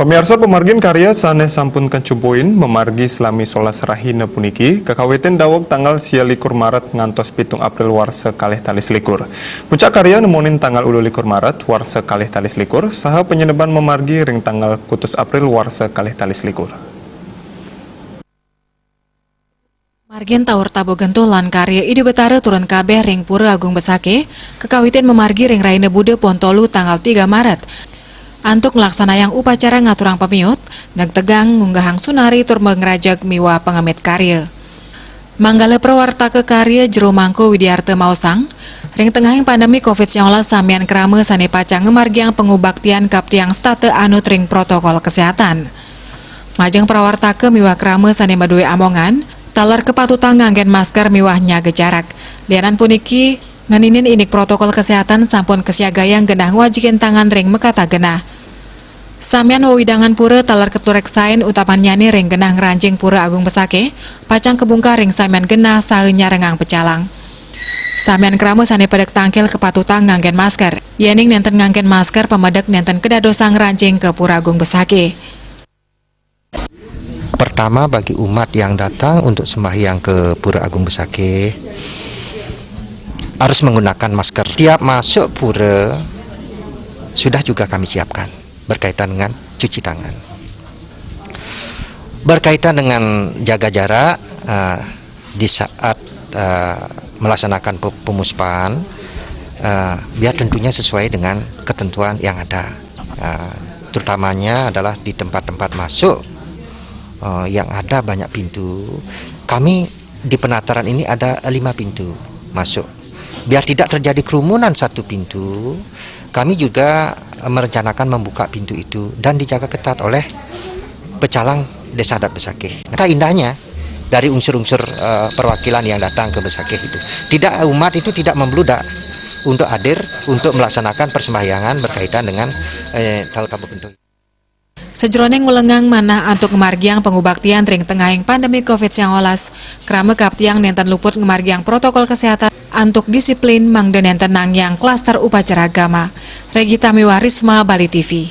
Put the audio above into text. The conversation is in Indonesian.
Pemirsa pemargin karya sanes sampun kencuboin memargi selami solas rahina puniki kakawiten dawog tanggal 21 Maret ngantos 7 April warsa kalih talis likur. Puncak karya nemonin tanggal 21 Maret warsa kalih talis likur saha penyeneban memargi ring tanggal kutus April warsa kalih talis likur. Margin Taur Tabo Gentuh lan karya Ide Betara turun kabeh ring Pura Agung Besake kekawiten memargi ring Raina Bude Pontolu tanggal 3 Maret. Antuk ngelaksanayang upacara ngaturang pemiut, nag tegang ngunggahang sunari tur mengrajag miwa pengemit karya. Manggala prawarta ke karya Jero Mangko Widiarte Mausang, ring tengahing pandemi COVID-19 samian krame sane pacang ngemargiang pengubaktian kaptiang state anut ring protokol kesehatan. Majeng prawarta ke miwa krame sane madue amongan, talar kepatutan nganggen masker miwahnya gejarak. Lianan puniki nganinin inik protokol kesehatan sampun kesiagayang genah ngwajikin tangan ring mekata genah. Samian wawidangan pura talar keturek sain utapan nyani ring genah ngeranjing Pura Agung Besake, pacang kebungka ring samian genah sahenya rengang pecalang. Samian kramo sane pedek tangkil kepatutan nganggen masker, yening nenten nganggen masker pemedek nenten kedadosa ngeranjing ke Pura Agung Besake. Pertama bagi umat yang datang untuk sembahyang ke Pura Agung Besake harus menggunakan masker. Tiap masuk pura sudah juga kami siapkan berkaitan dengan cuci tangan. Berkaitan dengan jaga jarak di saat melaksanakan pemuspan, biar tentunya sesuai dengan ketentuan yang ada. Terutamanya adalah di tempat-tempat masuk yang ada banyak pintu. Kami di penataran ini ada 5 pintu masuk. Biar tidak terjadi kerumunan satu pintu, kami juga merencanakan membuka pintu itu dan dijaga ketat oleh pecalang Desa Adat Besake. Nah, indahnya dari unsur-unsur perwakilan yang datang ke Besake itu, tidak umat itu tidak membludak untuk hadir untuk melaksanakan persembahyangan berkaitan dengan Taur Tabo Gentuh. Sejroning ngulengang manah antuk ngemargiang pengubaktian ring tengahing pandemi COVID-19, krame kaptiang nenten luput ngemargiang protokol kesehatan antuk disiplin mangde nenten nangyang klaster upacara agama. Regita Miwarisma, Bali TV.